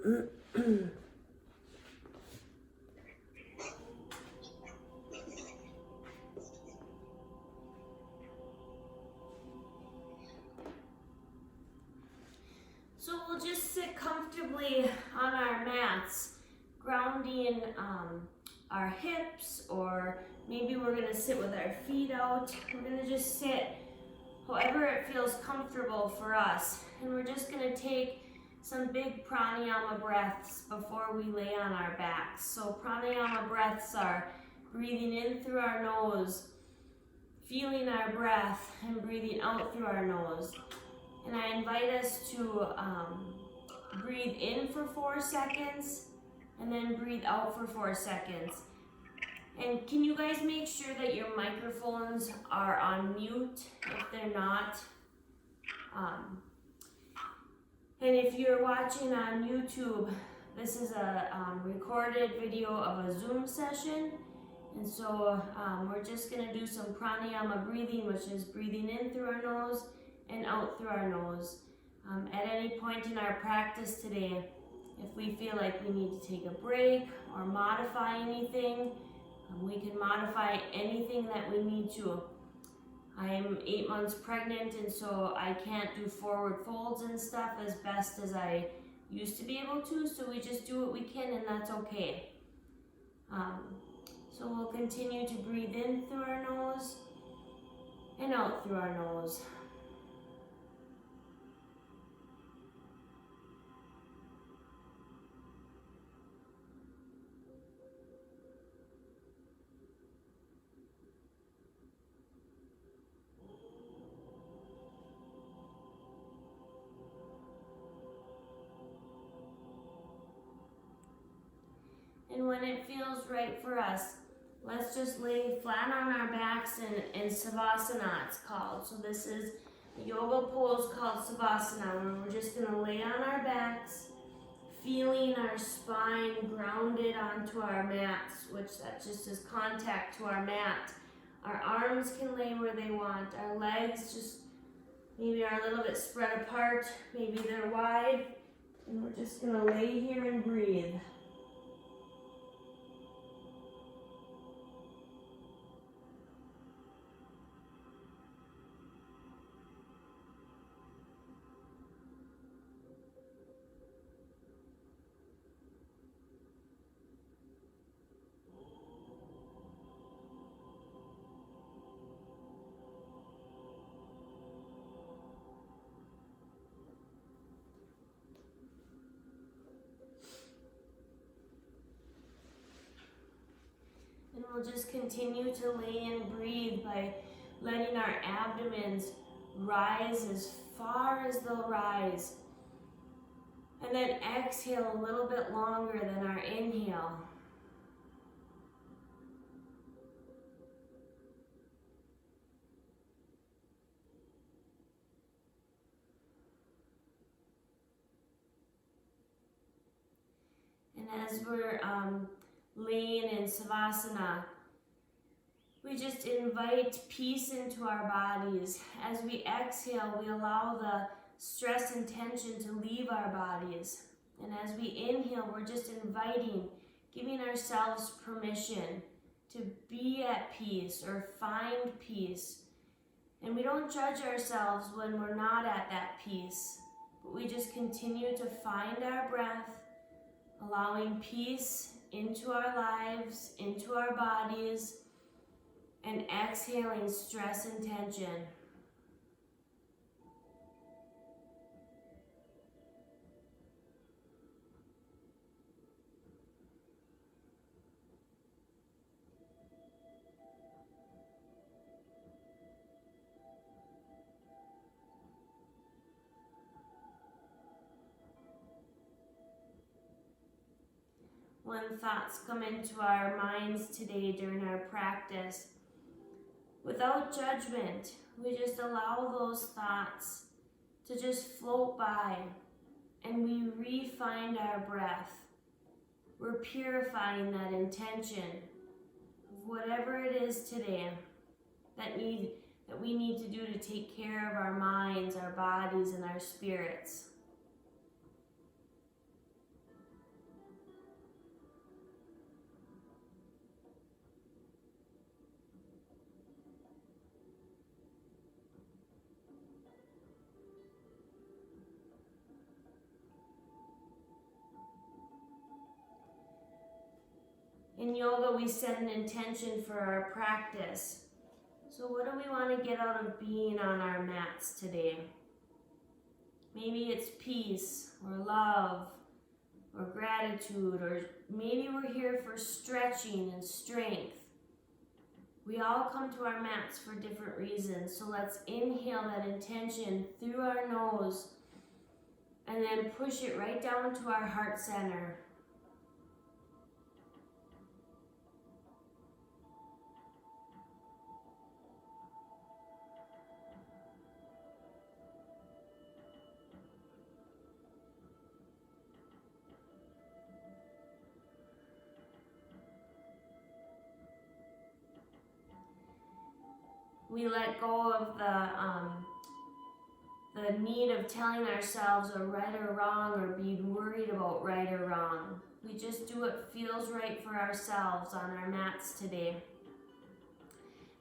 So we'll just sit comfortably on our mats, grounding our hips, or maybe we're gonna sit with our feet out. We're gonna just sit however it feels comfortable for us. And we're just gonna take some big pranayama breaths before we lay on our backs. So pranayama breaths are breathing in through our nose, feeling our breath, and breathing out through our nose. And I invite us to breathe in for 4 seconds and then breathe out for 4 seconds. And can you guys make sure that your microphones are on mute if they're not? And if you're watching on YouTube, this is a recorded video of a Zoom session. And so we're just gonna do some pranayama breathing, which is breathing in through our nose and out through our nose. At any point in our practice today, if we feel like we need to take a break or modify anything, we can modify anything that we need to. I am 8 months pregnant, and so I can't do forward folds and stuff as best as I used to be able to, so we just do what we can, and that's okay. So we'll continue to breathe in through our nose and out through our nose. And when it feels right for us, let's just lay flat on our backs in Savasana, it's called. So this is a yoga pose called Savasana, where we're just gonna lay on our backs, feeling our spine grounded onto our mats, which that just is contact to our mat. Our arms can lay where they want. Our legs just maybe are a little bit spread apart, maybe they're wide. And we're just gonna lay here and breathe. And we'll just continue to lay and breathe by letting our abdomens rise as far as they'll rise. And then exhale a little bit longer than our inhale. And as we're laying in Savasana, we just invite peace into our bodies. As we exhale, we allow the stress and tension to leave our bodies. And as we inhale, we're just inviting, giving ourselves permission to be at peace or find peace. And we don't judge ourselves when we're not at that peace, but we just continue to find our breath, allowing peace into our lives, into our bodies, and exhaling stress and tension. When thoughts come into our minds today during our practice, without judgment, we just allow those thoughts to just float by, and we re-find our breath. We're purifying that intention of whatever it is today that we need to do to take care of our minds, our bodies, and our spirits. In yoga, we set an intention for our practice. So what do we want to get out of being on our mats today? Maybe it's peace or love or gratitude, or maybe we're here for stretching and strength. We all come to our mats for different reasons, so let's inhale that intention through our nose and then push it right down to our heart center. We let go of the need of telling ourselves a right or wrong or being worried about right or wrong. We just do what feels right for ourselves on our mats today.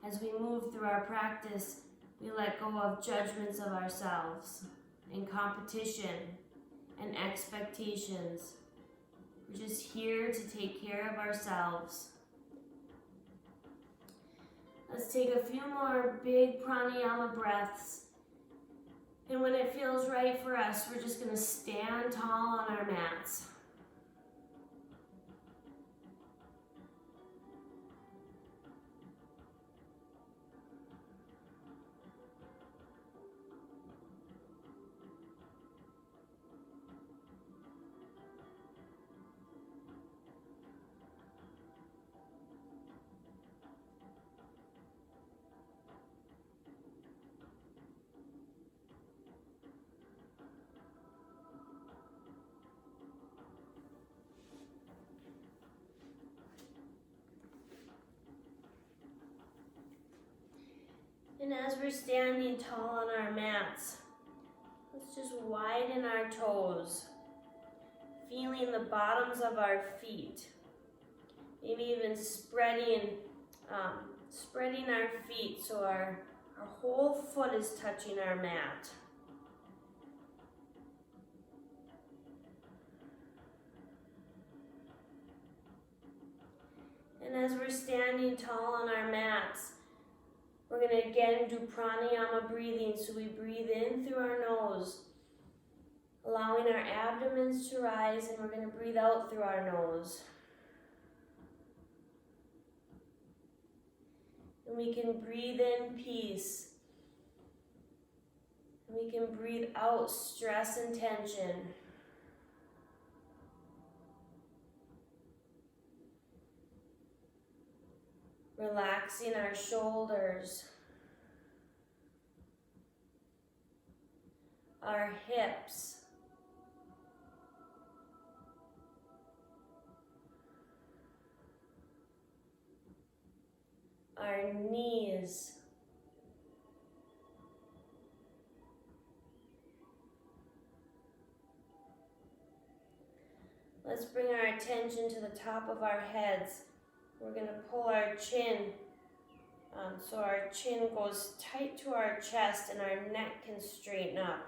As we move through our practice, we let go of judgments of ourselves and competition and expectations. We're just here to take care of ourselves. Let's take a few more big pranayama breaths. And when it feels right for us, we're just going to stand tall on our mats. And as we're standing tall on our mats, let's just widen our toes, feeling the bottoms of our feet. Maybe even spreading our feet so our whole foot is touching our mat. And as we're standing tall on our mats, we're going to again do pranayama breathing. So we breathe in through our nose, allowing our abdomens to rise, and we're going to breathe out through our nose. And we can breathe in peace. And we can breathe out stress and tension. Relaxing our shoulders, our hips, our knees, let's bring our attention to the top of our heads. We're going to pull our chin so our chin goes tight to our chest and our neck can straighten up.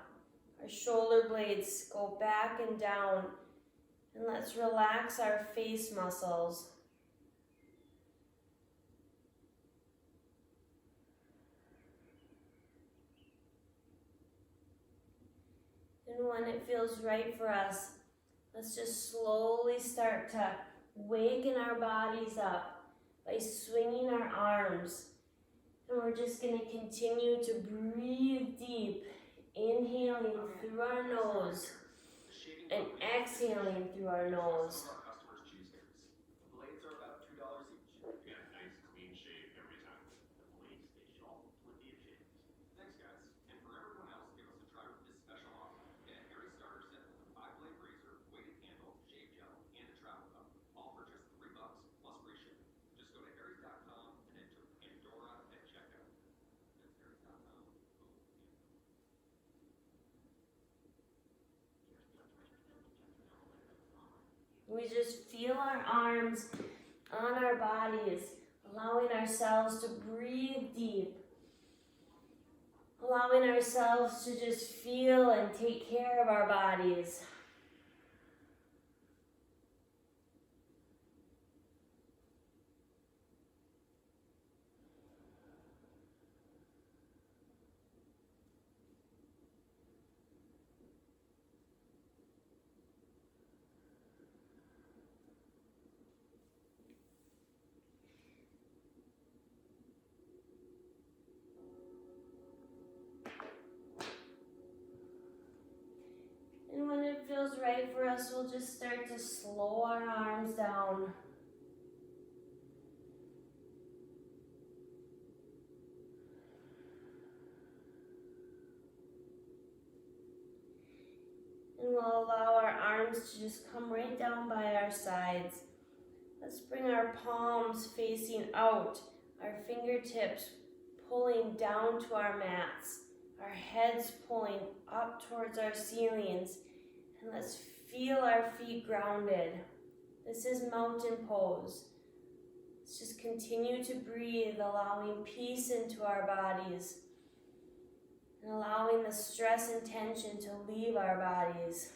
Our shoulder blades go back and down. And let's relax our face muscles. And when it feels right for us, let's just slowly start to waken our bodies up by swinging our arms. And we're just going to continue to breathe deep, inhaling through our nose and exhaling through our nose. We just feel our arms on our bodies, allowing ourselves to breathe deep, allowing ourselves to just feel and take care of our bodies. right for us, we'll just start to slow our arms down. And we'll allow our arms to just come right down by our sides. Let's bring our palms facing out, our fingertips pulling down to our mats, our heads pulling up towards our ceilings, and let's feel our feet grounded. This is mountain pose. Let's just continue to breathe, allowing peace into our bodies and allowing the stress and tension to leave our bodies.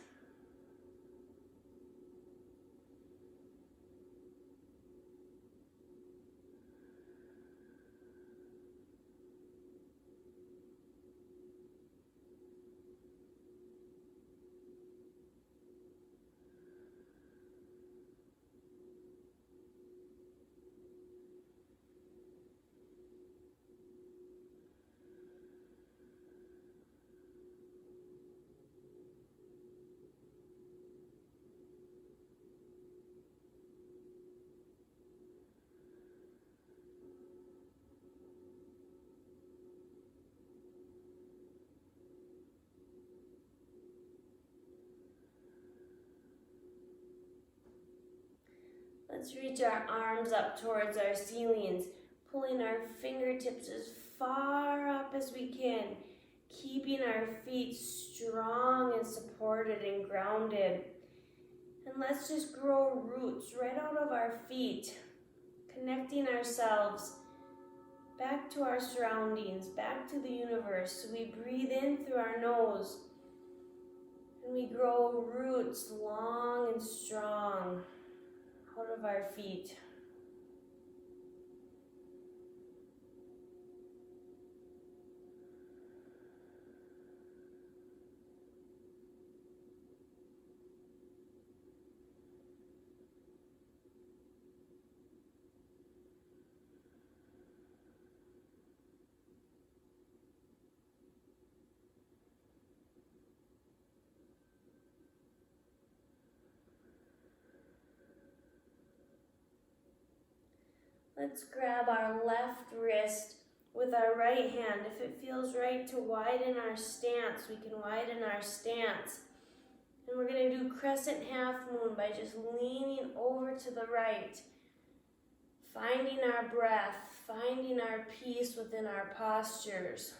Let's reach our arms up towards our ceilings, pulling our fingertips as far up as we can, keeping our feet strong and supported and grounded. And let's just grow roots right out of our feet, connecting ourselves back to our surroundings, back to the universe. So we breathe in through our nose, and we grow roots long and strong out of our feet. Let's grab our left wrist with our right hand. If it feels right to widen our stance, we can widen our stance. And we're going to do crescent half moon by just leaning over to the right, finding our breath, finding our peace within our postures.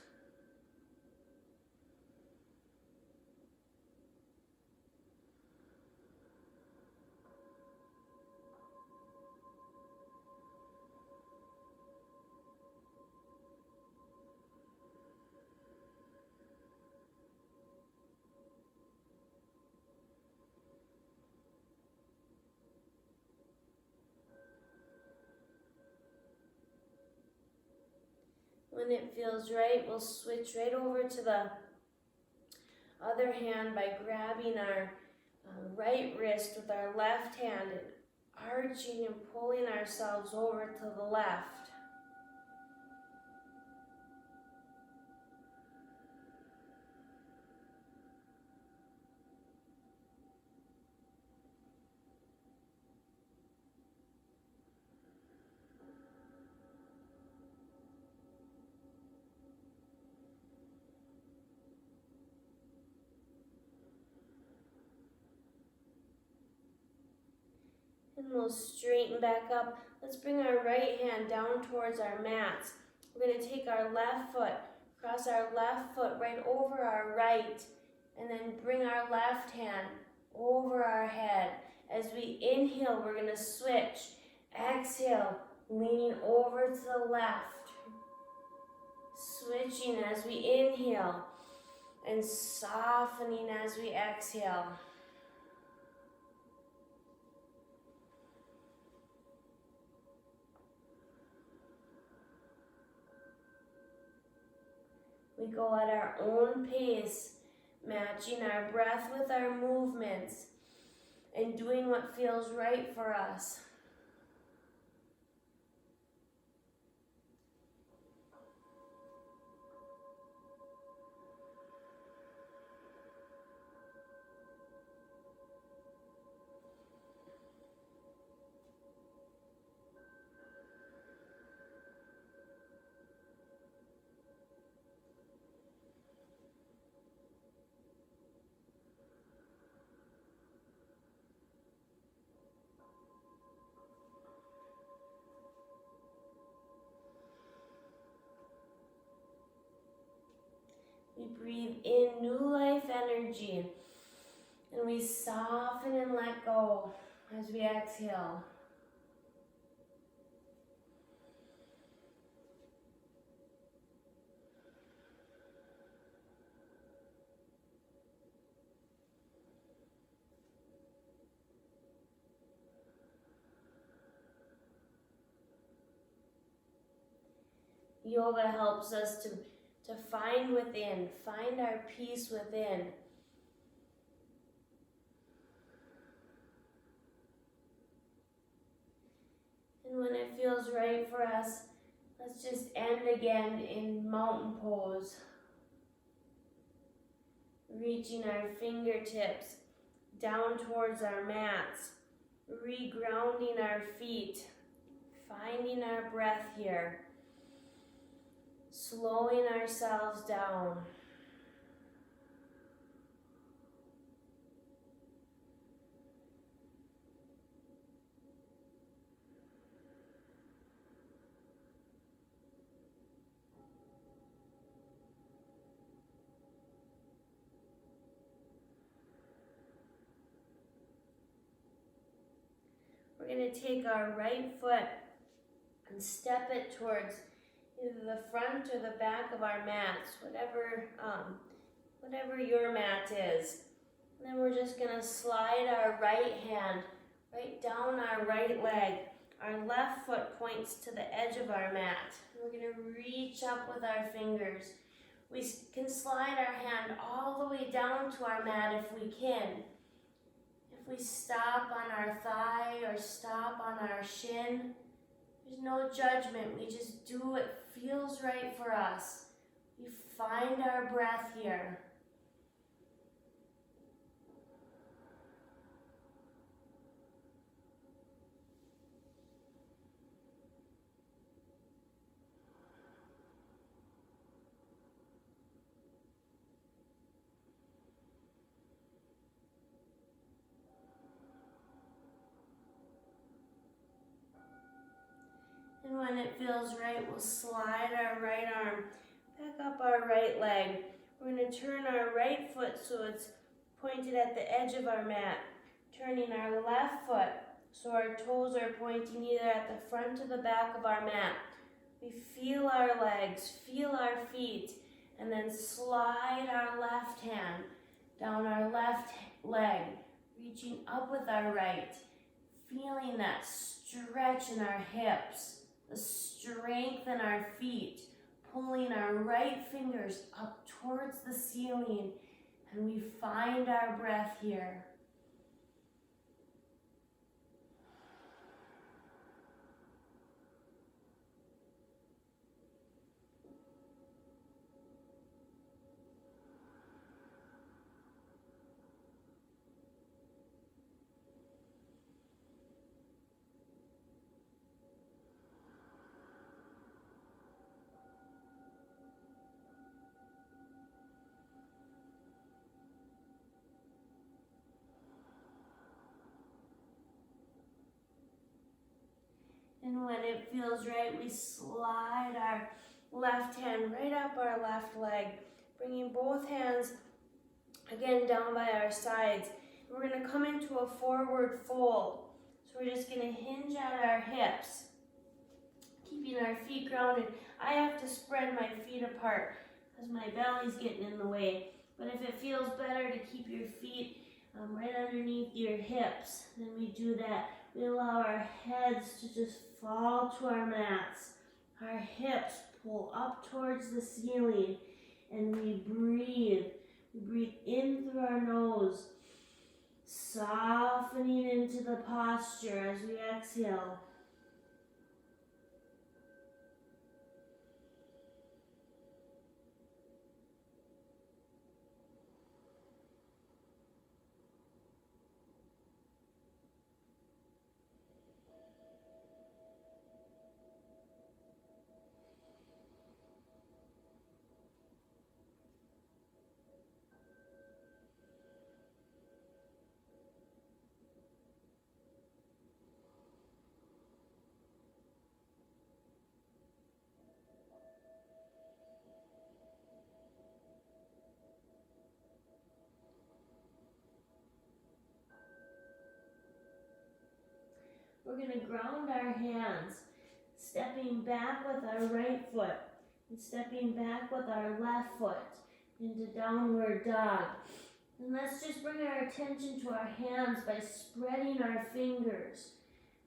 When it feels right, we'll switch right over to the other hand by grabbing our right wrist with our left hand and arching and pulling ourselves over to the left. And we'll straighten back up. Let's bring our right hand down towards our mats. We're going to take our left foot, cross our left foot right over our right, and then bring our left hand over our head. As we inhale, we're going to switch. Exhale, leaning over to the left. Switching as we inhale and softening as we exhale. We go at our own pace, matching our breath with our movements and doing what feels right for us. breathe in new life energy. And we soften and let go as we exhale. Yoga helps us to find within, find our peace within. And when it feels right for us, let's just end again in mountain pose. Reaching our fingertips down towards our mats, regrounding our feet, finding our breath here, slowing ourselves down. We're going to take our right foot and step it towards either the front or the back of our mats, whatever your mat is. And then we're just going to slide our right hand right down our right leg. Our left foot points to the edge of our mat. We're going to reach up with our fingers. We can slide our hand all the way down to our mat if we can. If we stop on our thigh or stop on our shin, there's no judgment. We just do what feels right for us. We find our breath here. And when it feels right, we'll slide our right arm back up our right leg. We're going to turn our right foot so it's pointed at the edge of our mat. Turning our left foot so our toes are pointing either at the front or the back of our mat. We feel our legs, feel our feet, and then slide our left hand down our left leg, reaching up with our right, feeling that stretch in our hips, the strength in our feet, pulling our right fingers up towards the ceiling, and we find our breath here. And when it feels right, we slide our left hand right up our left leg, bringing both hands again down by our sides. We're going to come into a forward fold. So we're just going to hinge at our hips, keeping our feet grounded. I have to spread my feet apart because my belly's getting in the way. But if it feels better to keep your feet right underneath your hips, then we do that. We allow our heads to just fall to our mats. Our hips pull up towards the ceiling, and we breathe. We breathe in through our nose, softening into the posture as we exhale. we're going to ground our hands, stepping back with our right foot and stepping back with our left foot into downward dog. And let's just bring our attention to our hands by spreading our fingers,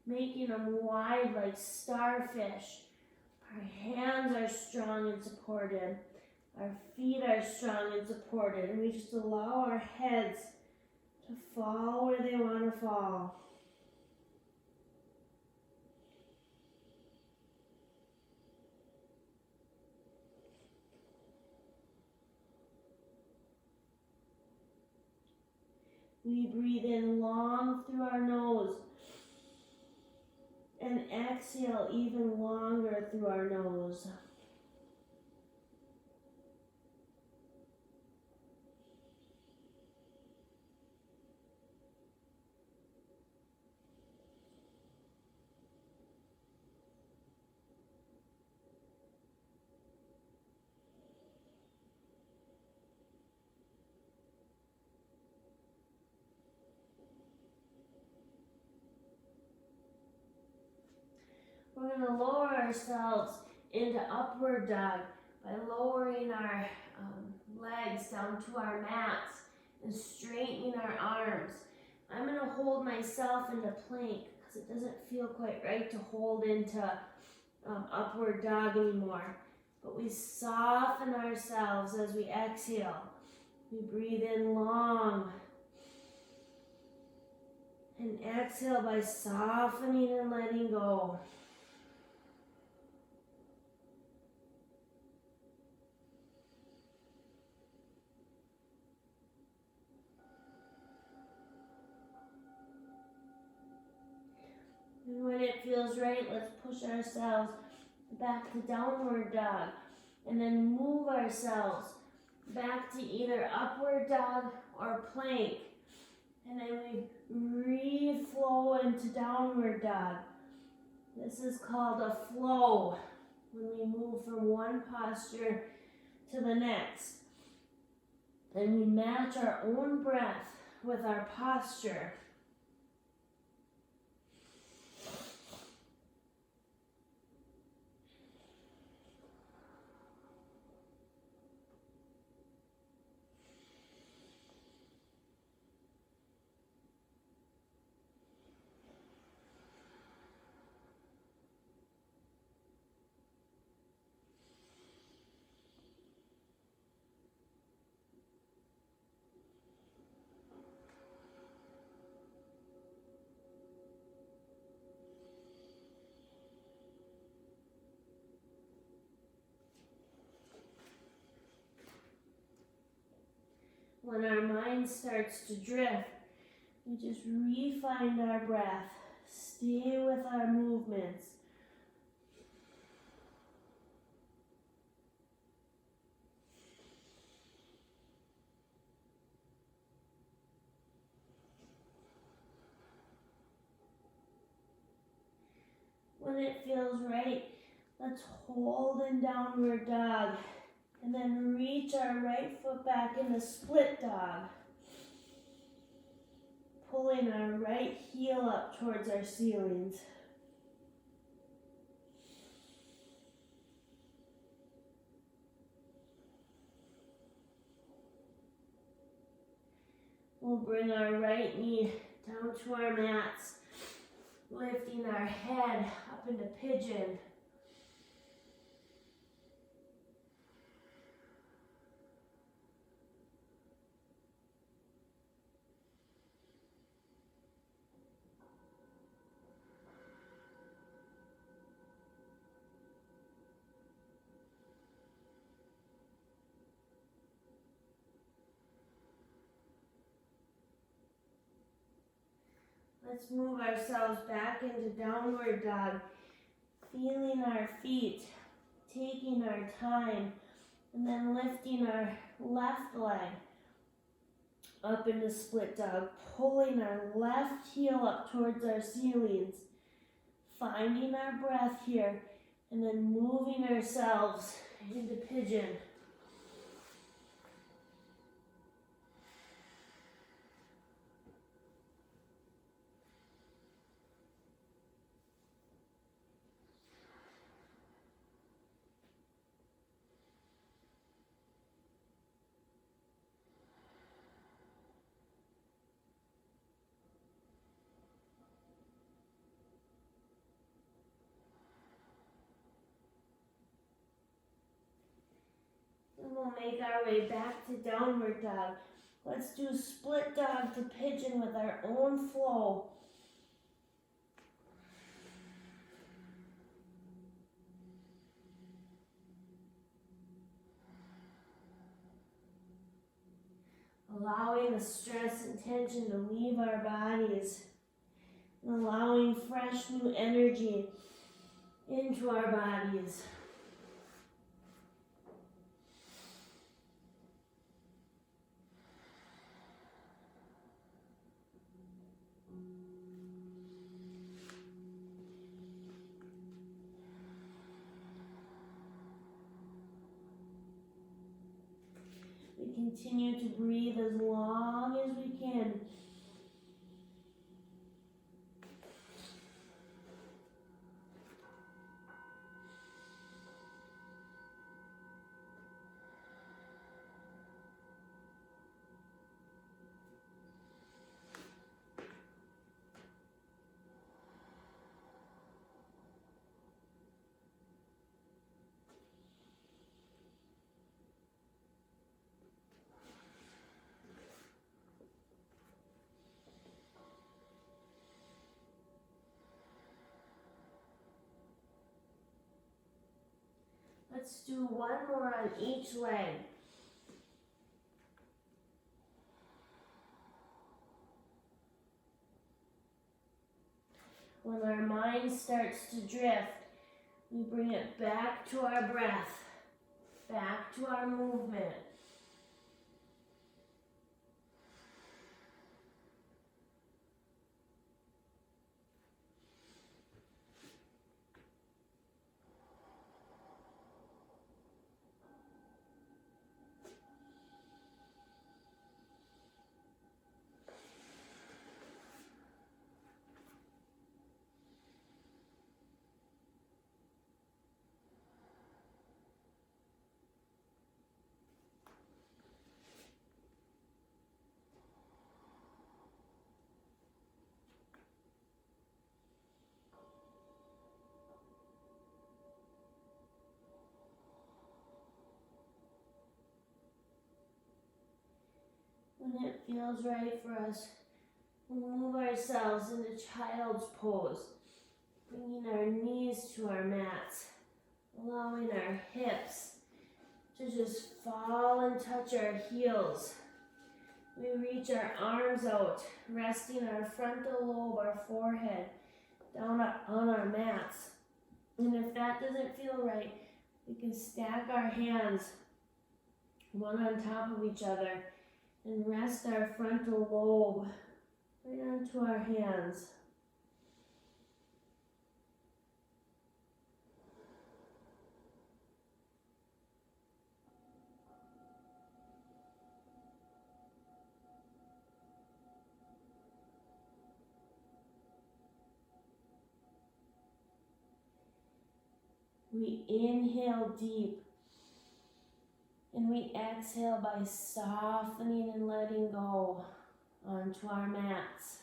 making them wide like starfish. Our hands are strong and supported. Our feet are strong and supported. And we just allow our heads to fall where they want to fall. We breathe in long through our nose and exhale even longer through our nose. We're going to lower ourselves into upward dog by lowering our legs down to our mats and straightening our arms. I'm going to hold myself into plank because it doesn't feel quite right to hold into upward dog anymore. But we soften ourselves as we exhale. We breathe in long and exhale by softening and letting go. And when it feels right, let's push ourselves back to downward dog and then move ourselves back to either upward dog or plank. And then we re-flow into downward dog. This is called a flow when we move from one posture to the next. Then we match our own breath with our posture. When our mind starts to drift, we just re-find our breath. Stay with our movements. When it feels right, let's hold in downward dog and then reach our right foot back into split dog. Pulling our right heel up towards our ceilings. We'll bring our right knee down to our mats, lifting our head up into pigeon. Let's move ourselves back into downward dog, feeling our feet, taking our time, and then lifting our left leg up into split dog, pulling our left heel up towards our ceilings, finding our breath here, and then moving ourselves into pigeon. We'll make our way back to downward dog. Let's do split dog to pigeon with our own flow. Allowing the stress and tension to leave our bodies. And allowing fresh new energy into our bodies. We continue to breathe as long as we can. Let's do one more on each leg. When our mind starts to drift, we bring it back to our breath, back to our movement. When it feels right for us, we'll move ourselves into child's pose, bringing our knees to our mats, allowing our hips to just fall and touch our heels. We reach our arms out, resting our frontal lobe, our forehead, down on our mats. And if that doesn't feel right, we can stack our hands one on top of each other and rest our frontal lobe right onto our hands. We inhale deep. And we exhale by softening and letting go onto our mats.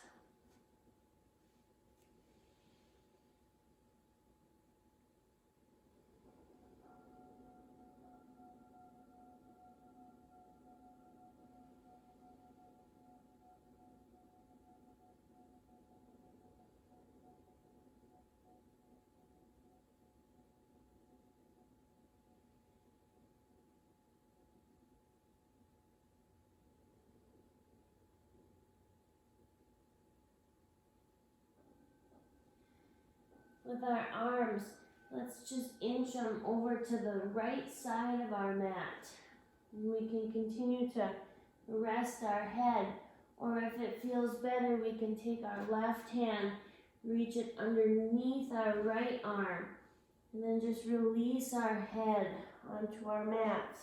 With our arms, let's just inch them over to the right side of our mat. And we can continue to rest our head, or if it feels better, we can take our left hand, reach it underneath our right arm, and then just release our head onto our mat.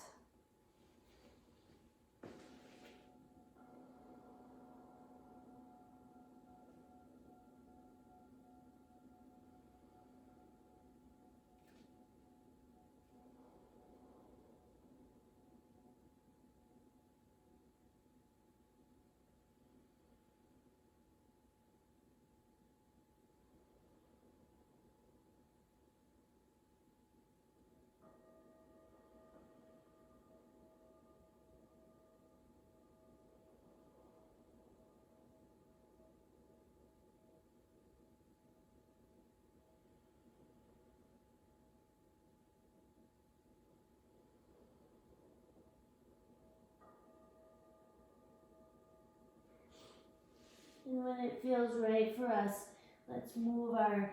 And when it feels right for us, let's move our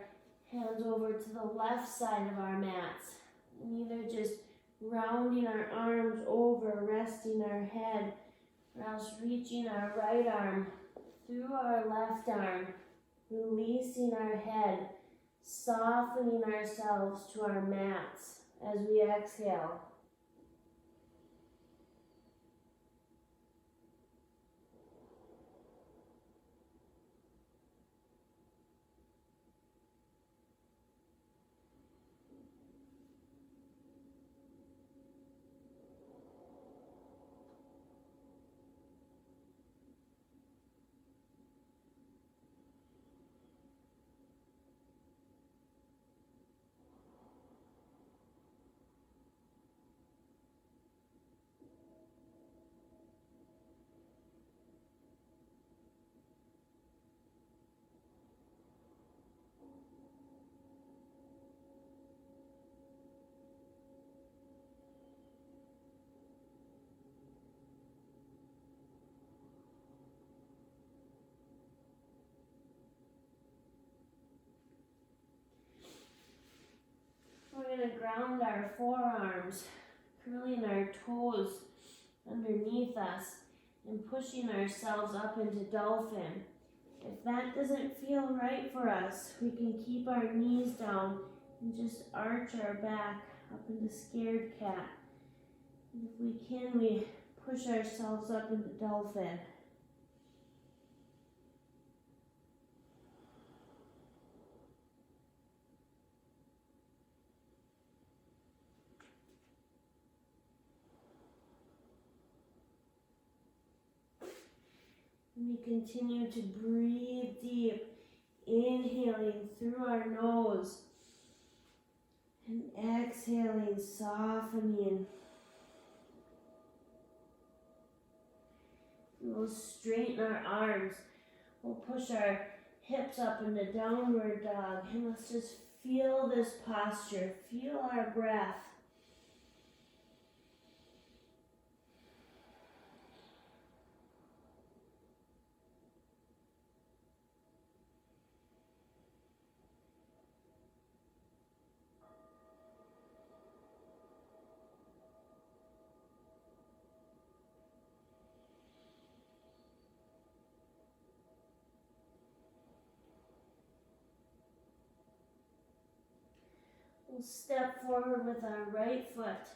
hands over to the left side of our mats. And either just rounding our arms over, resting our head, or else reaching our right arm through our left arm, releasing our head, softening ourselves to our mats as we exhale. We're going to ground our forearms, curling our toes underneath us, and pushing ourselves up into dolphin. If that doesn't feel right for us, we can keep our knees down and just arch our back up into scared cat. And if we can, we push ourselves up into dolphin. And we continue to breathe deep, inhaling through our nose and exhaling, softening. We'll straighten our arms. We'll push our hips up into downward dog. And let's just feel this posture. Feel our breath. We'll step forward with our right foot,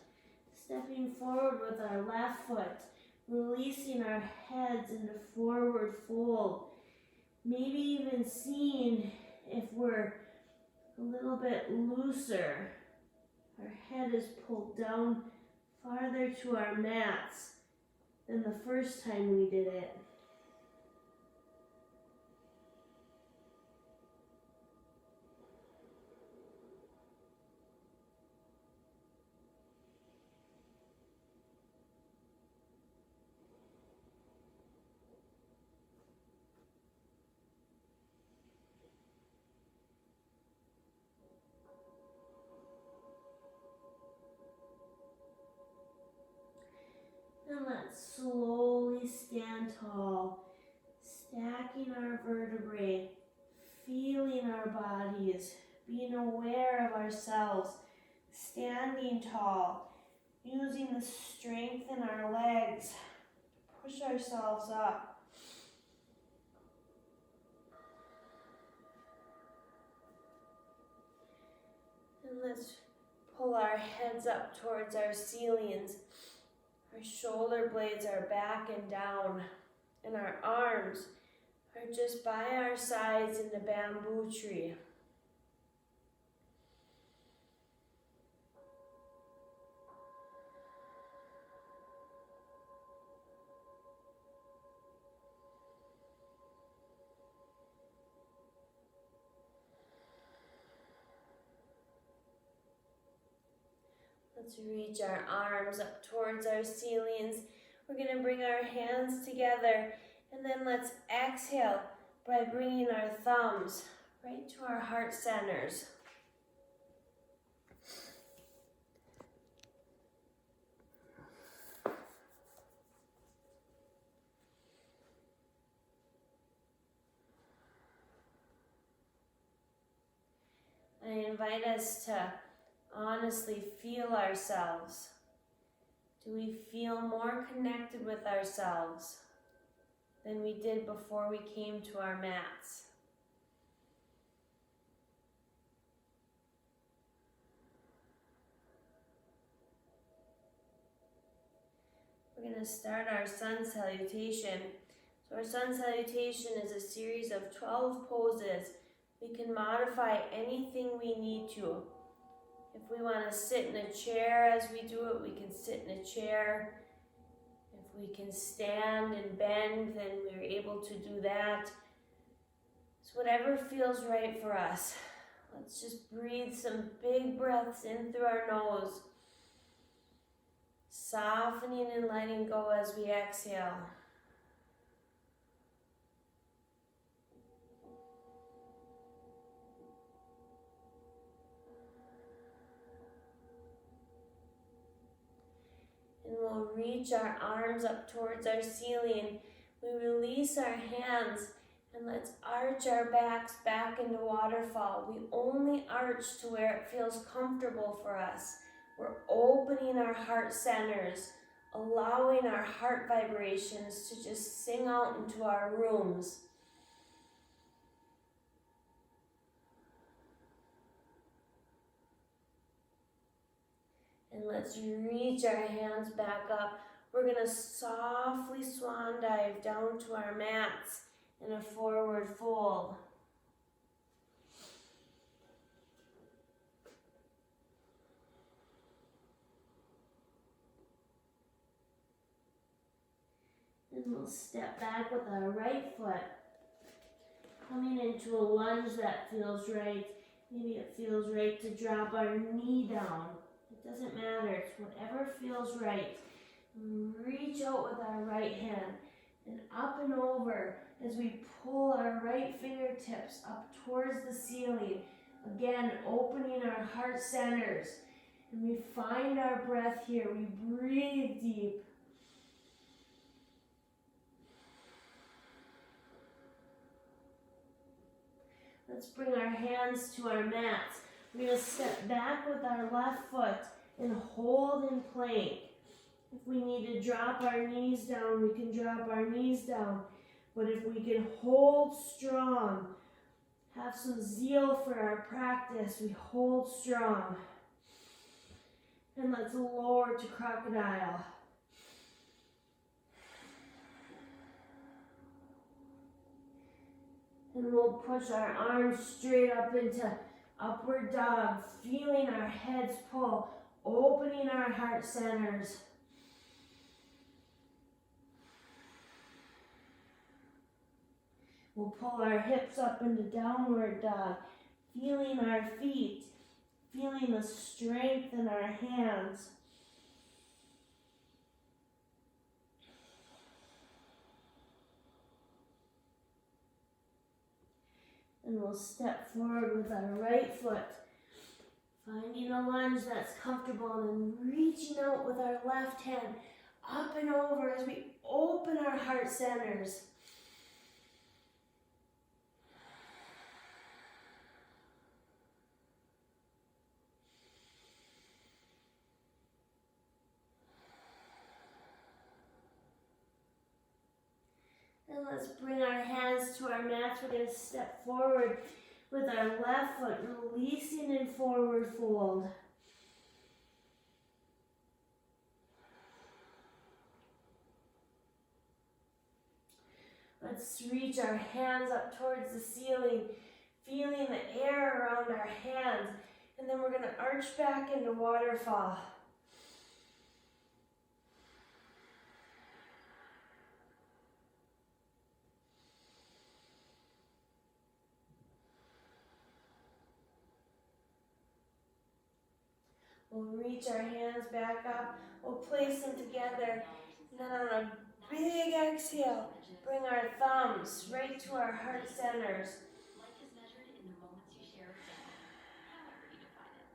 stepping forward with our left foot, releasing our heads into forward fold. Maybe even seeing if we're a little bit looser. Our head is pulled down farther to our mats than the first time we did it. And let's slowly stand tall, stacking our vertebrae, feeling our bodies, being aware of ourselves, standing tall, using the strength in our legs to push ourselves up. And let's pull our heads up towards our ceilings. Our shoulder blades are back and down, and our arms are just by our sides in the bamboo tree. Let's reach our arms up towards our ceilings. We're going to bring our hands together, and then let's exhale by bringing our thumbs right to our heart centers. I invite us to honestly feel ourselves. Do we feel more connected with ourselves than we did before we came to our mats? We're going to start our sun salutation. So our sun salutation is a series of 12 poses. We can modify anything we need to. If we want to sit in a chair as we do it, we can sit in a chair. If we can stand and bend, then we're able to do that. So whatever feels right for us. Let's just breathe some big breaths in through our nose. Softening and letting go as we exhale. And we'll reach our arms up towards our ceiling. We release our hands and let's arch our backs back into waterfall. We only arch to where it feels comfortable for us. We're opening our heart centers, allowing our heart vibrations to just sing out into our rooms. And let's reach our hands back up. We're going to softly swan dive down to our mats in a forward fold. And we'll step back with our right foot, coming into a lunge that feels right. Maybe it feels right to drop our knee down. It doesn't matter, it's whatever feels right. Reach out with our right hand and up and over as we pull our right fingertips up towards the ceiling. Again, opening our heart centers. And we find our breath here. We breathe deep. Let's bring our hands to our mats. We're going to step back with our left foot and hold in plank. If we need to drop our knees down, we can drop our knees down. But if we can hold strong, have some zeal for our practice, we hold strong. And let's lower to crocodile. And we'll push our arms straight up into upward dog, feeling our heads pull, opening our heart centers. We'll pull our hips up into downward dog, feeling our feet, feeling the strength in our hands. And we'll step forward with our right foot, finding a lunge that's comfortable, and then reaching out with our left hand up and over as we open our heart centers. And let's bring our hands to our mats. We're going to step forward with our left foot, releasing in forward fold. Let's reach our hands up towards the ceiling, feeling the air around our hands. And then we're going to arch back into waterfall. We'll reach our hands back up. We'll place them together. And then on a big exhale, bring our thumbs right to our heart centers. Life is measured in the moments you share with someone, however you define it.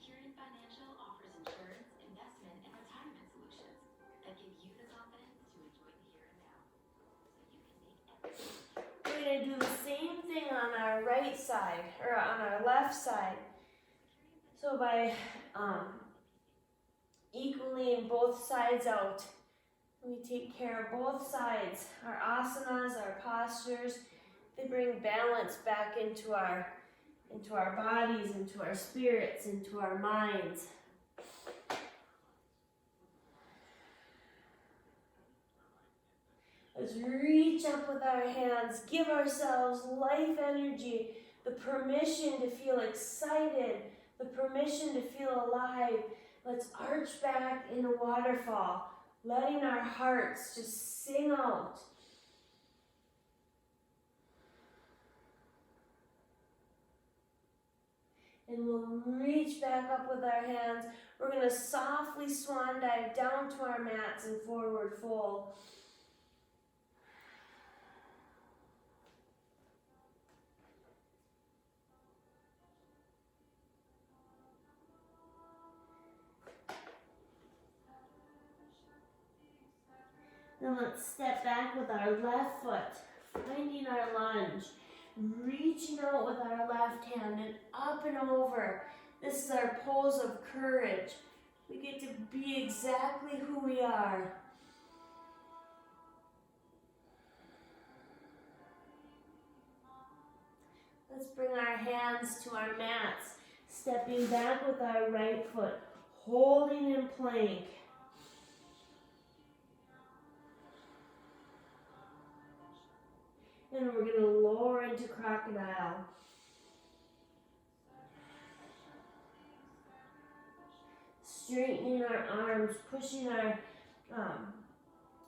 Security Financial offers insurance, investment, and retirement solutions that give you the confidence to enjoy the here and now, so you can make everything. We're going to do the same thing on on our right side, or on our left side. So by equaling both sides out, we take care of both sides. Our asanas, our postures, they bring balance back into our bodies, into our spirits, into our minds. Let's reach up with our hands, give ourselves life energy, the permission to feel excited, the permission to feel alive. Let's arch back in a waterfall, letting our hearts just sing out. And we'll reach back up with our hands. We're going to softly swan dive down to our mats in forward fold. Then let's step back with our left foot, finding our lunge, reaching out with our left hand and up and over. This is our pose of courage. We get to be exactly who we are. Let's bring our hands to our mats, stepping back with our right foot, holding in plank. And we're going to lower into crocodile. Straightening our arms, pushing our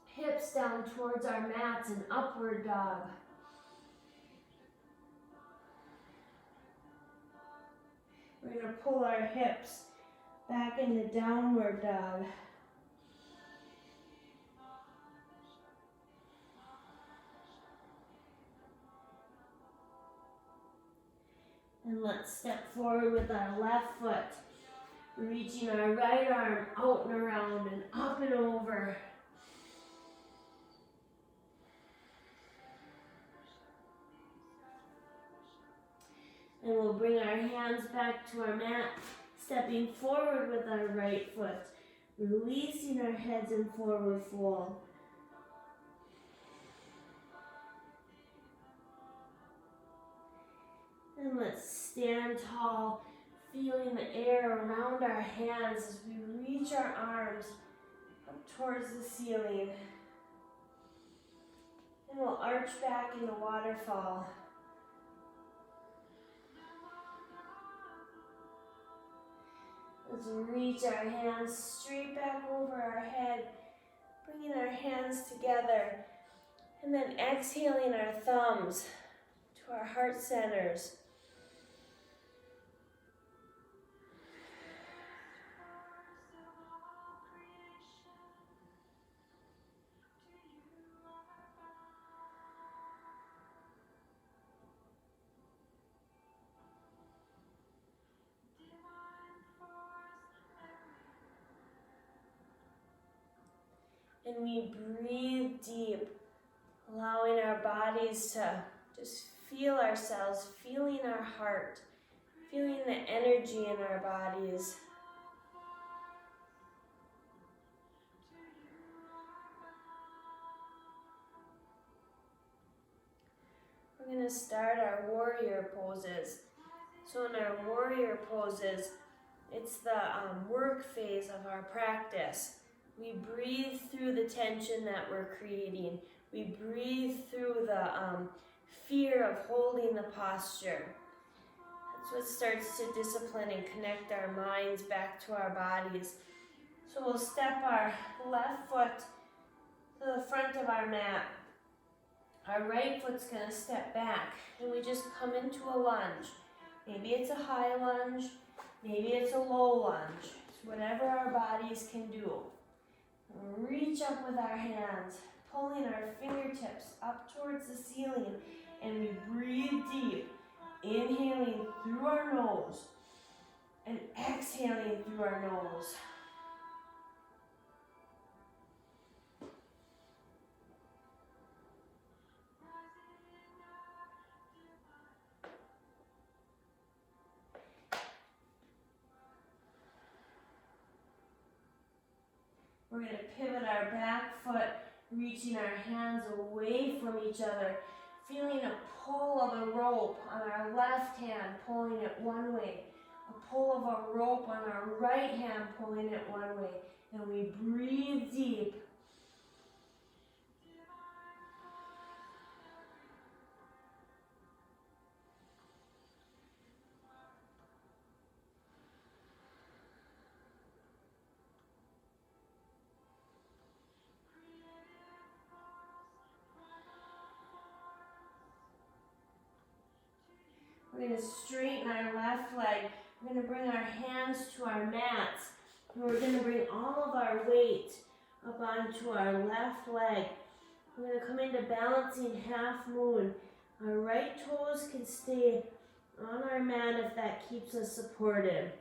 hips down towards our mats and upward dog. We're going to pull our hips back into downward dog. And let's step forward with our left foot, reaching our right arm out and around and up and over. And we'll bring our hands back to our mat, stepping forward with our right foot, releasing our heads in forward fold. And let's stand tall, feeling the air around our hands as we reach our arms up towards the ceiling. And we'll arch back in the waterfall. Let's reach our hands straight back over our head, bringing our hands together, and then exhaling our thumbs to our heart centers. And we breathe deep, allowing our bodies to just feel ourselves, feeling our heart, feeling the energy in our bodies. We're going to start our warrior poses. So in our warrior poses, it's the work phase of our practice. We breathe through the tension that we're creating. We breathe through the fear of holding the posture. That's what starts to discipline and connect our minds back to our bodies. So we'll step our left foot to the front of our mat. Our right foot's going to step back, and we just come into a lunge. Maybe it's a high lunge, maybe it's a low lunge. It's whatever our bodies can do. Reach up with our hands, pulling our fingertips up towards the ceiling, and we breathe deep, inhaling through our nose and exhaling through our nose. We're going to pivot our back foot, reaching our hands away from each other, feeling a pull of a rope on our left hand, pulling it one way, a pull of a rope on our right hand, pulling it one way, and we breathe deep. We're going to straighten our left leg. We're going to bring our hands to our mats. And we're going to bring all of our weight up onto our left leg. We're going to come into balancing half moon. Our right toes can stay on our mat if that keeps us supported.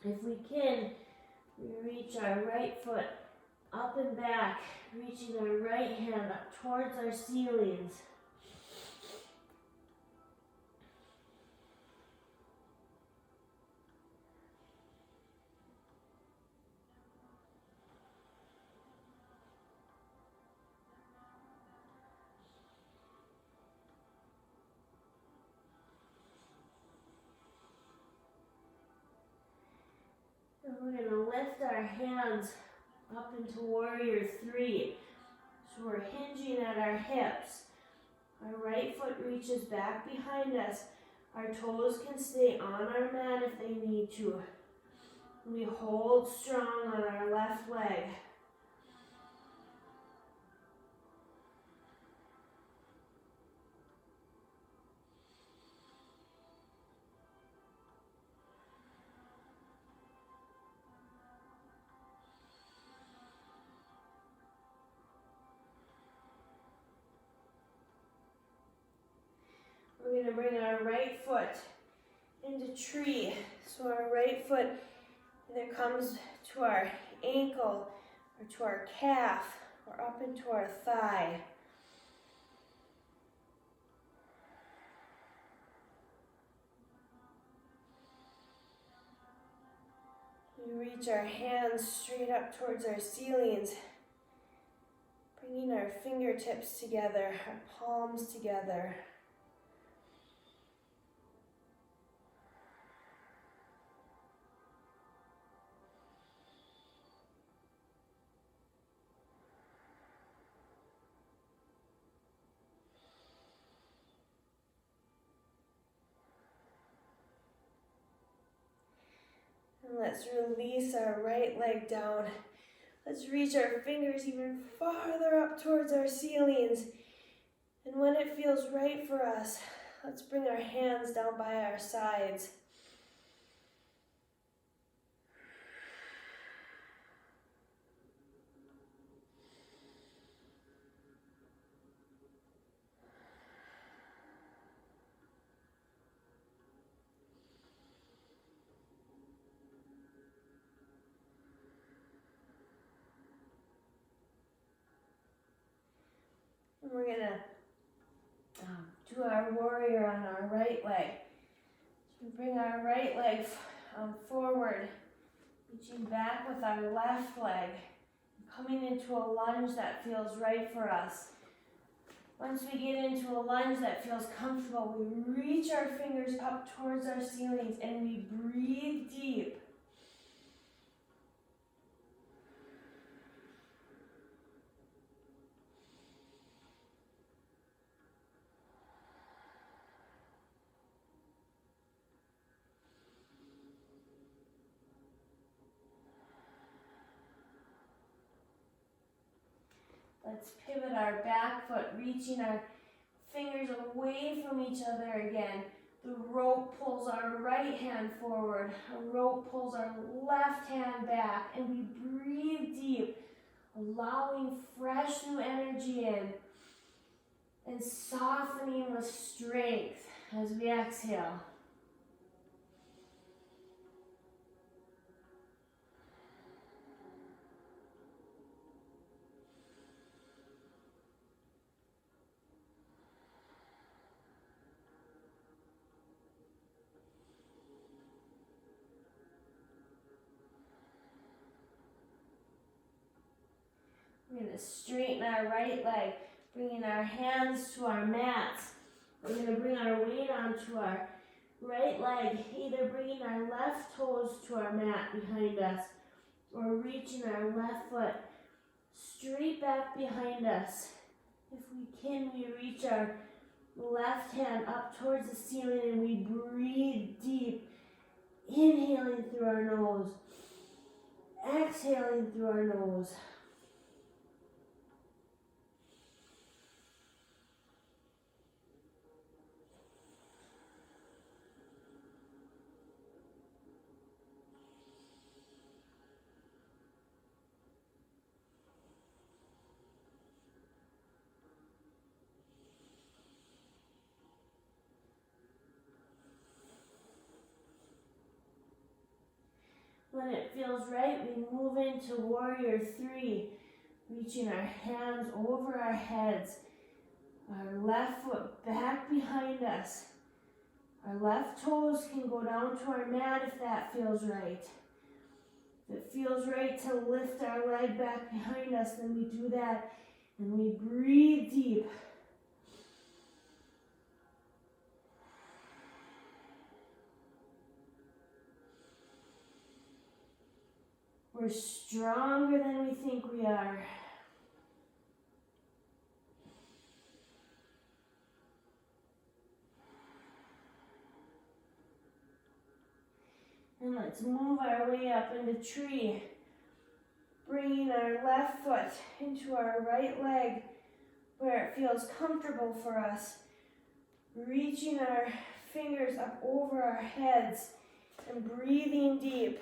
If we can, we reach our right foot up and back, reaching our right hand up towards our ceilings. And we're going to lift our hands up into Warrior 3. So we're hinging at our hips. Our right foot reaches back behind us. Our toes can stay on our mat if they need to. We hold strong on our left leg. We're going to bring our right foot into tree. So our right foot either comes to our ankle or to our calf or up into our thigh. We reach our hands straight up towards our ceilings, bringing our fingertips together, our palms together. And let's release our right leg down. Let's reach our fingers even farther up towards our ceilings. And when it feels right for us, let's bring our hands down by our sides. And we're going to do our warrior on our right leg. So we bring our right leg forward, reaching back with our left leg, coming into a lunge that feels right for us. Once we get into a lunge that feels comfortable, we reach our fingers up towards our ceilings and we breathe deep. Let's pivot our back foot, reaching our fingers away from each other again. The rope pulls our right hand forward. A rope pulls our left hand back, and we breathe deep, allowing fresh new energy in and softening with strength as we exhale. We're going to straighten our right leg, bringing our hands to our mats. We're going to bring our weight onto our right leg, either bringing our left toes to our mat behind us or reaching our left foot straight back behind us. If we can, we reach our left hand up towards the ceiling and we breathe deep, inhaling through our nose, exhaling through our nose. When it feels right, we move into warrior 3, reaching our hands over our heads, our left foot back behind us. Our left toes can go down to our mat if that feels right. If it feels right to lift our leg back behind us, then we do that and we breathe deep. We're stronger than we think we are. And let's move our way up into tree, bringing our left foot into our right leg where it feels comfortable for us, reaching our fingers up over our heads and breathing deep.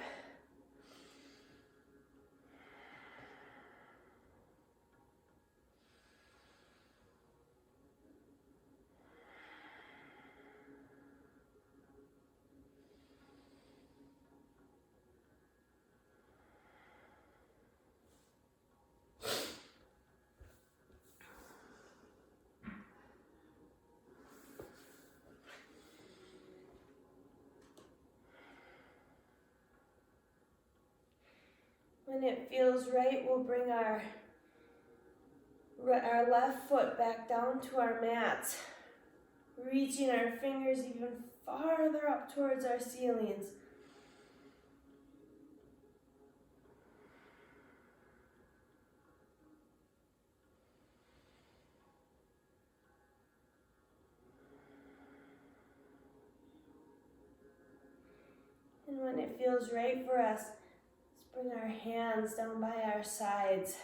When it feels right, we'll bring our left foot back down to our mat, reaching our fingers even farther up towards our ceilings. And when it feels right for us, let's bring our hands down by our sides.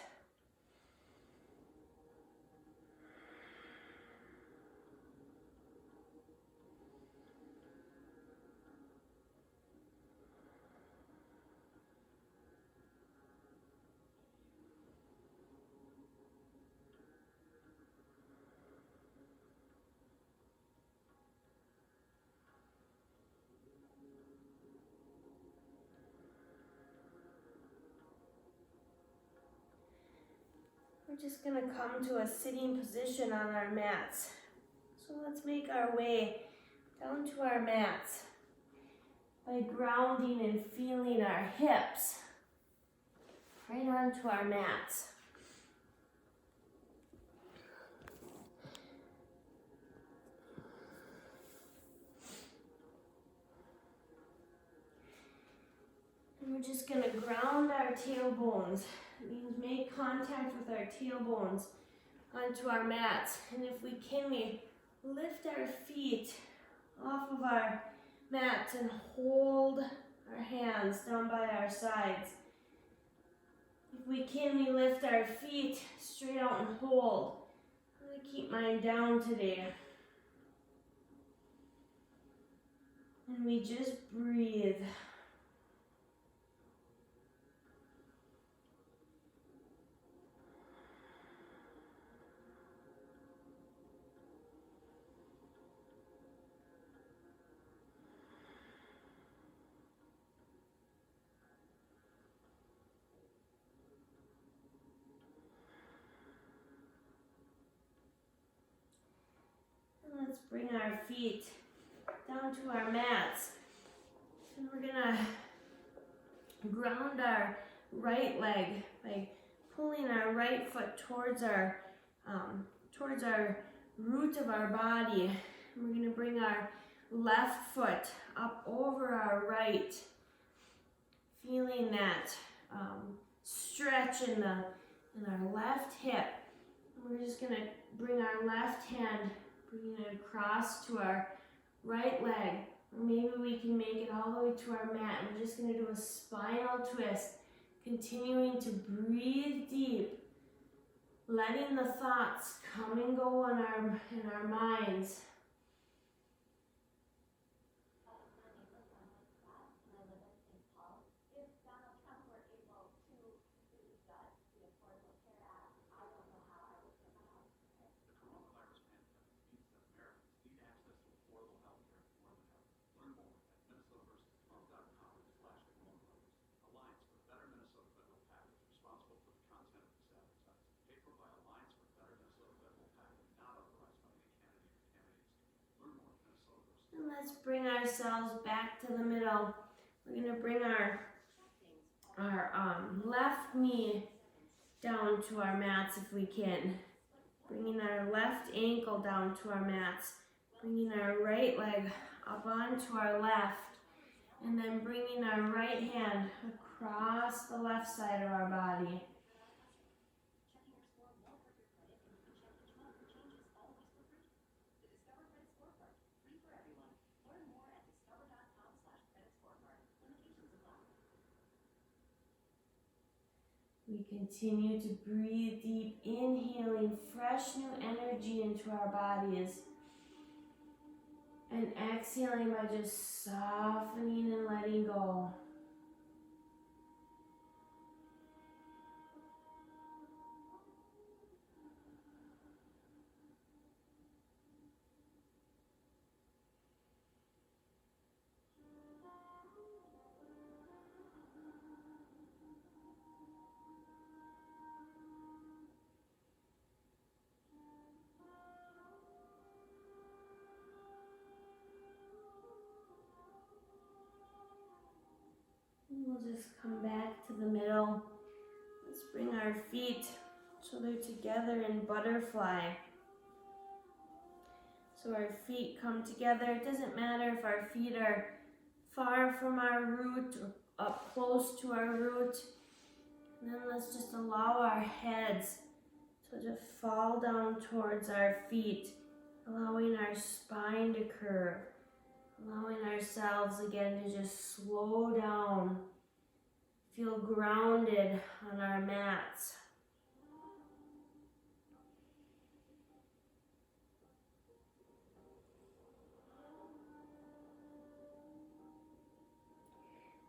We're just going to come to a sitting position on our mats. So let's make our way down to our mats by grounding and feeling our hips right onto our mats. And we're just going to ground our tailbones. It means make contact with our tailbones onto our mats. And if we can, we lift our feet off of our mats and hold our hands down by our sides. If we can, we lift our feet straight out and hold. I'm going to keep mine down today. And we just breathe. Let's bring our feet down to our mats. And we're gonna ground our right leg by pulling our right foot towards our root of our body. And we're gonna bring our left foot up over our right, feeling that stretch in our left hip. And we're just gonna bring our left hand, bringing it across to our right leg. Or maybe we can make it all the way to our mat. And we're just gonna do a spinal twist, continuing to breathe deep, letting the thoughts come and go in our minds. And let's bring ourselves back to the middle. We're gonna bring our left knee down to our mats if we can. Bringing our left ankle down to our mats. Bringing our right leg up onto our left. And then bringing our right hand across the left side of our body. We continue to breathe deep, inhaling fresh new energy into our bodies. And exhaling by just softening and letting go. We'll just come back to the middle. Let's bring our feet so they're together in butterfly. So our feet come together. It doesn't matter if our feet are far from our root or up close to our root. And then let's just allow our heads to fall down towards our feet, allowing our spine to curve. Allowing ourselves again to just slow down, feel grounded on our mats.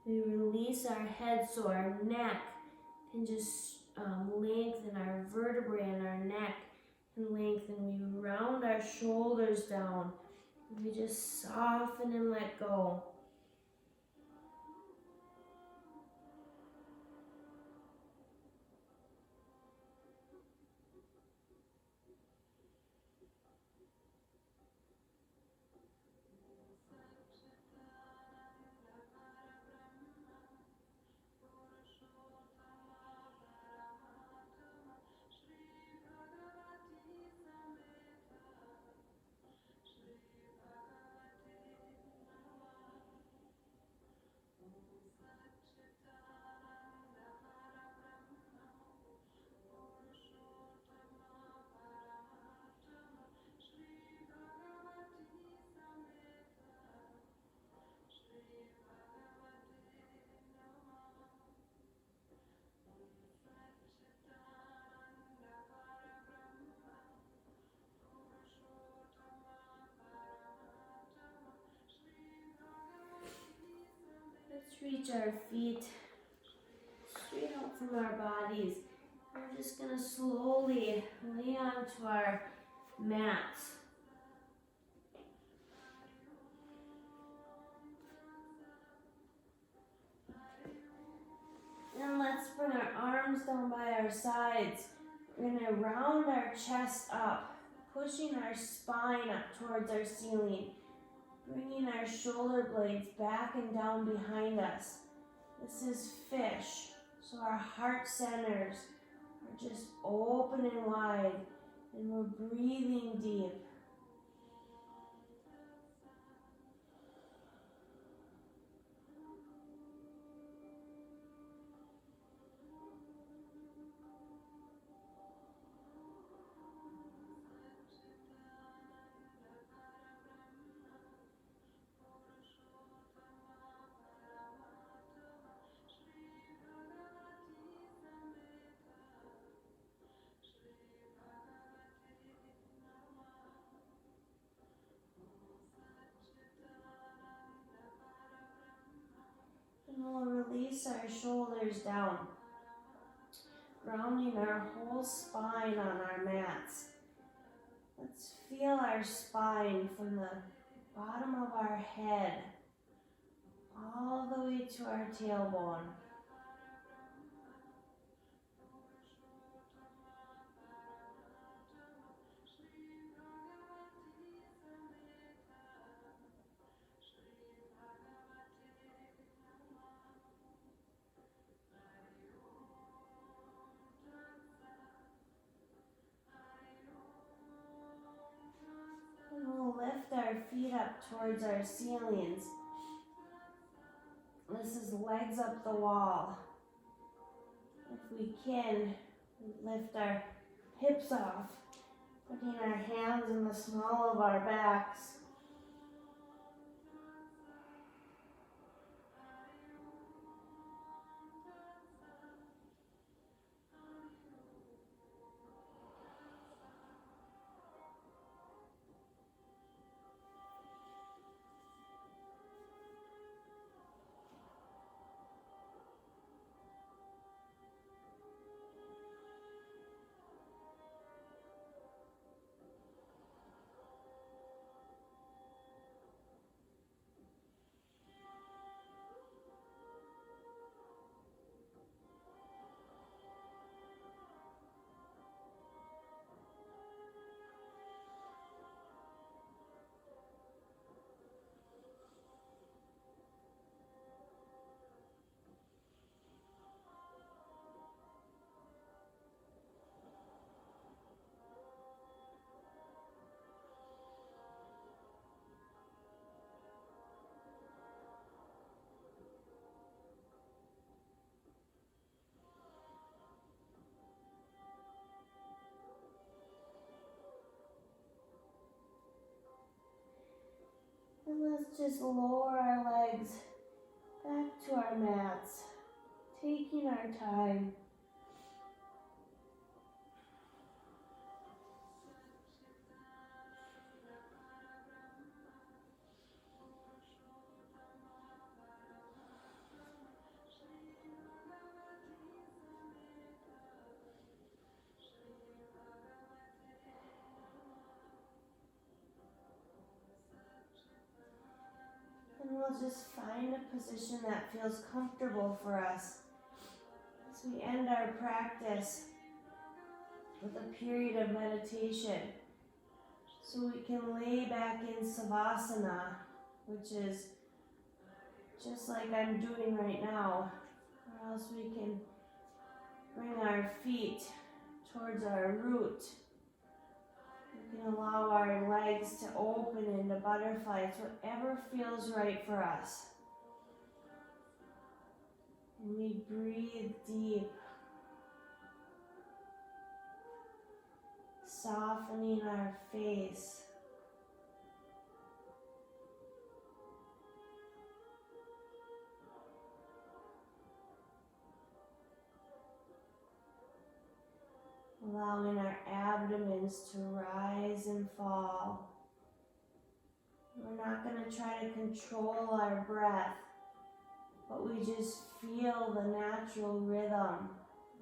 We release our head so our neck can just lengthen, our vertebrae in our neck can lengthen. We round our shoulders down. We just soften and let go. Let's reach our feet straight out from our bodies. We're just going to slowly lay onto our mats. And let's bring our arms down by our sides. We're going to round our chest up, pushing our spine up towards our ceiling. Bringing our shoulder blades back and down behind us. This is fish, so our heart centers We're just open and wide, and we're breathing deep. And we'll release our shoulders down, grounding our whole spine on our mats. Let's feel our spine from the bottom of our head all the way to our tailbone. And we'll lift our feet up towards our ceilings. This is legs up the wall. If we can, lift our hips off, putting our hands in the small of our backs. And let's just lower our legs back to our mats, taking our time. And we'll just find a position that feels comfortable for us as we end our practice with a period of meditation. So we can lay back in Savasana, which is just like I'm doing right now, or else we can bring our feet towards our root. We can allow our legs to open into butterfly. It's whatever feels right for us. And we breathe deep, softening our face. Allowing our abdomens to rise and fall. We're not going to try to control our breath, but we just feel the natural rhythm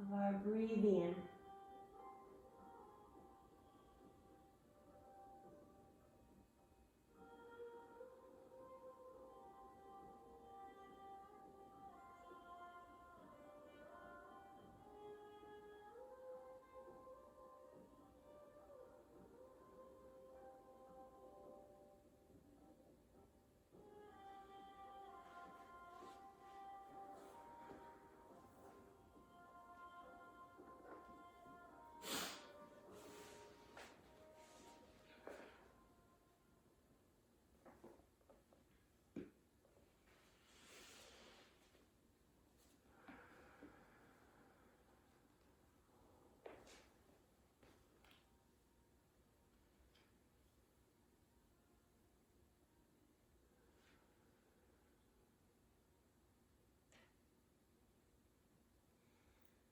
of our breathing.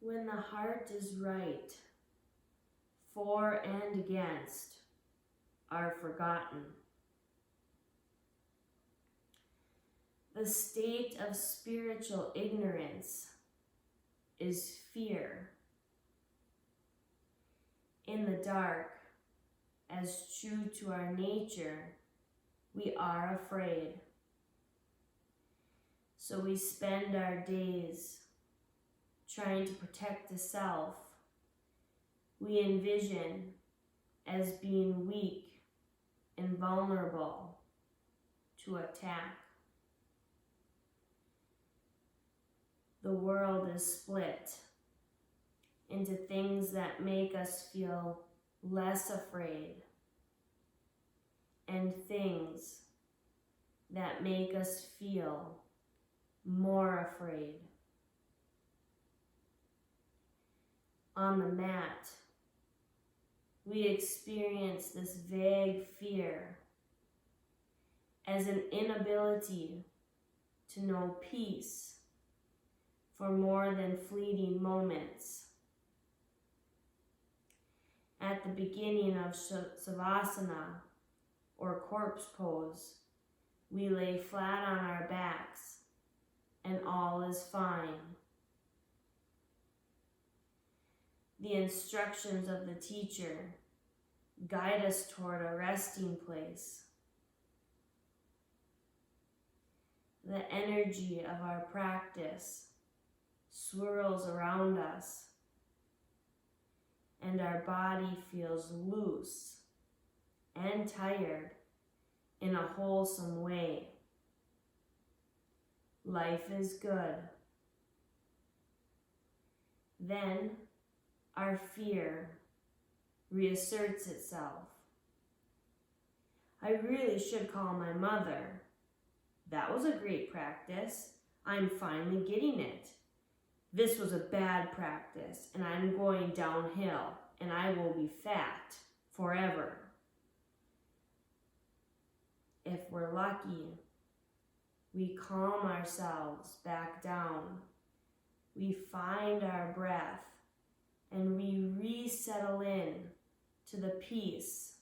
when the heart is right, for and against are forgotten. The state of spiritual ignorance is fear. In the dark, as true to our nature, we are afraid. So we spend our days trying to protect the self we envision as being weak and vulnerable to attack. The world is split into things that make us feel less afraid and things that make us feel more afraid. On the mat, we experience this vague fear as an inability to know peace for more than fleeting moments. At the beginning of Savasana, or corpse pose, we lay flat on our backs and all is fine. The instructions of the teacher guide us toward a resting place. The energy of our practice swirls around us, and our body feels loose and tired in a wholesome way. Life is good. Then our fear reasserts itself. I really should call my mother. That was a great practice. I'm finally getting it. This was a bad practice, and I'm going downhill, and I will be fat forever. If we're lucky, we calm ourselves back down. We find our breath, and we resettle in to the peace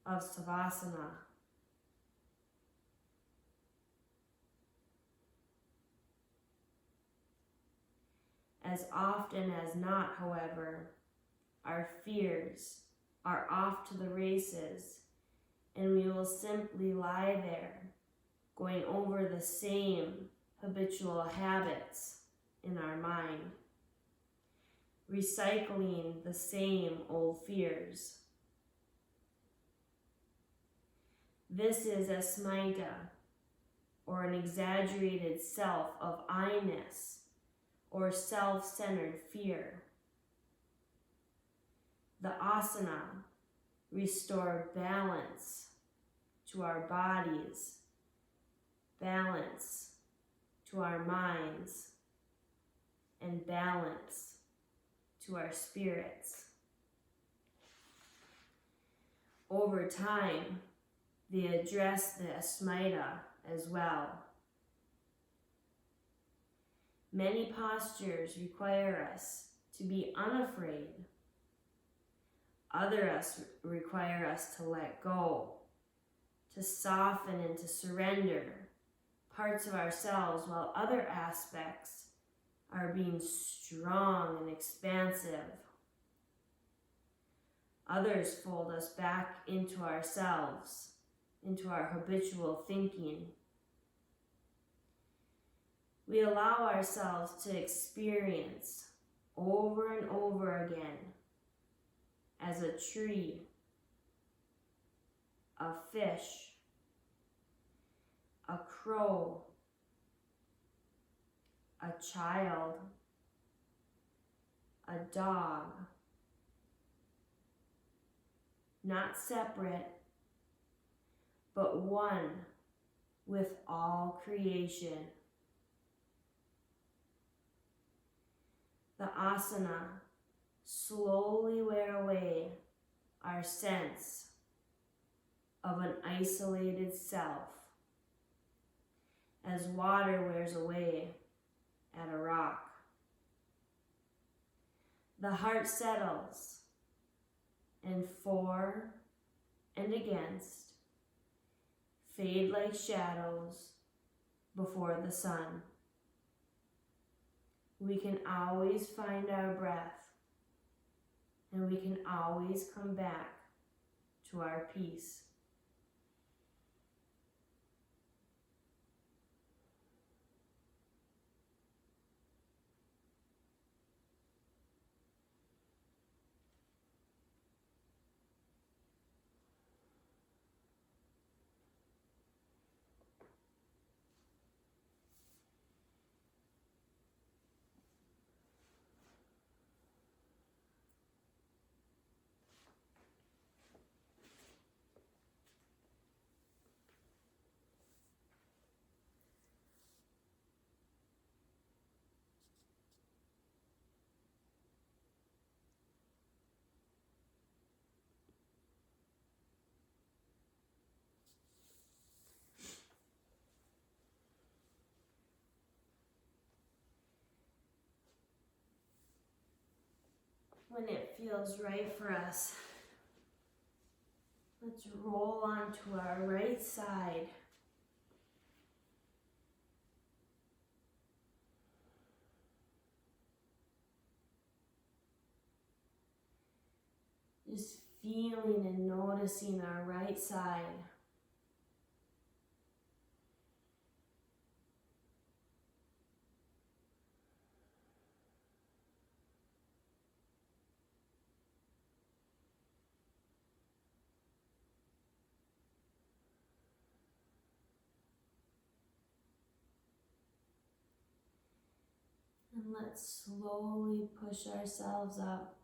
of Savasana. As often as not, however, our fears are off to the races, and we will simply lie there, going over the same habitual habits in our mind, recycling the same old fears. This is a smita, or an exaggerated self of I-ness, or self-centered fear. The asana restore balance to our bodies, balance to our minds, and balance to our spirits. Over time, they address the asmita as well. Many postures require us to be unafraid. Others require us to let go, to soften and to surrender parts of ourselves, while other aspects are being strong and expansive. Others fold us back into ourselves, into our habitual thinking. We allow ourselves to experience over and over again as a tree, a fish, a crow, a child, a dog, not separate, but one with all creation. The asana slowly wear away our sense of an isolated self, as water wears away at a rock. the heart settles, and for and against fade like shadows before the sun. We can always find our breath, and we can always come back to our peace. When it feels right for us, let's roll onto our right side. Just feeling and noticing our right side. And let's slowly push ourselves up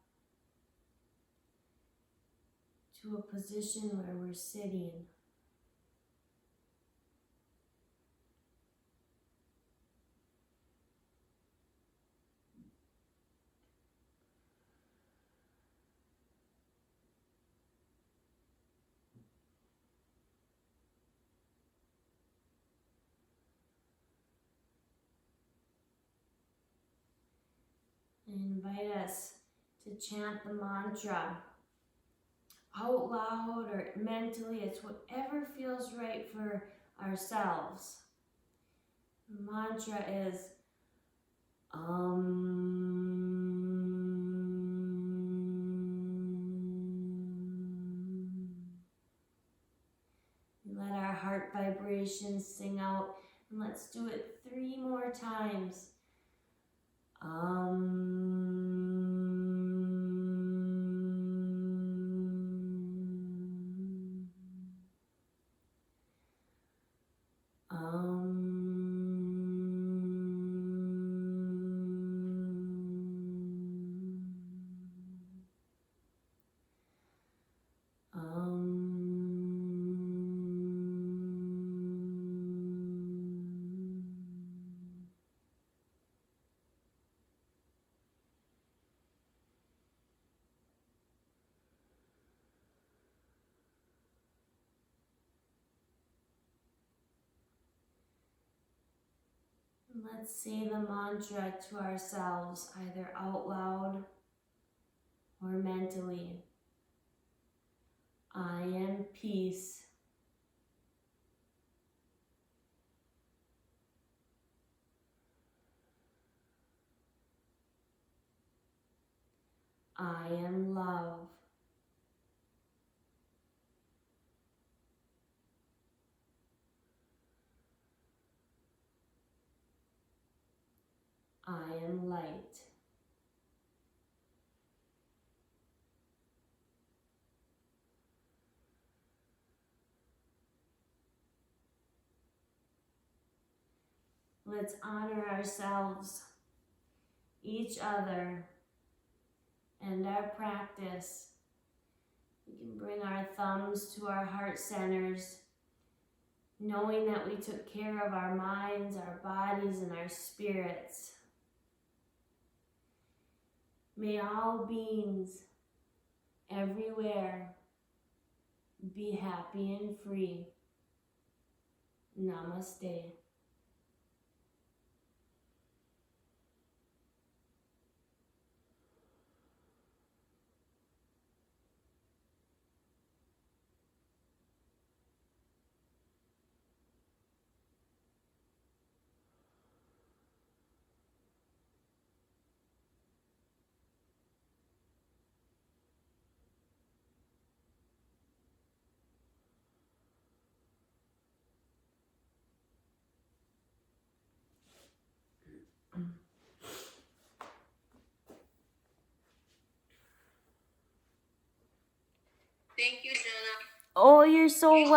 to a position where we're sitting. I invite us to chant the mantra out loud or mentally. It's whatever feels right for ourselves. The mantra is Let our heart vibrations sing out, and let's do it 3 more times. Let's say the mantra to ourselves, either out loud or mentally. I am peace. I am love. I am light. Let's honor ourselves, each other, and our practice. We can bring our thumbs to our heart centers, knowing that we took care of our minds, our bodies, and our spirits. May all beings everywhere be happy and free. Namaste. Thank you, Jenna. Oh, you're so welcome.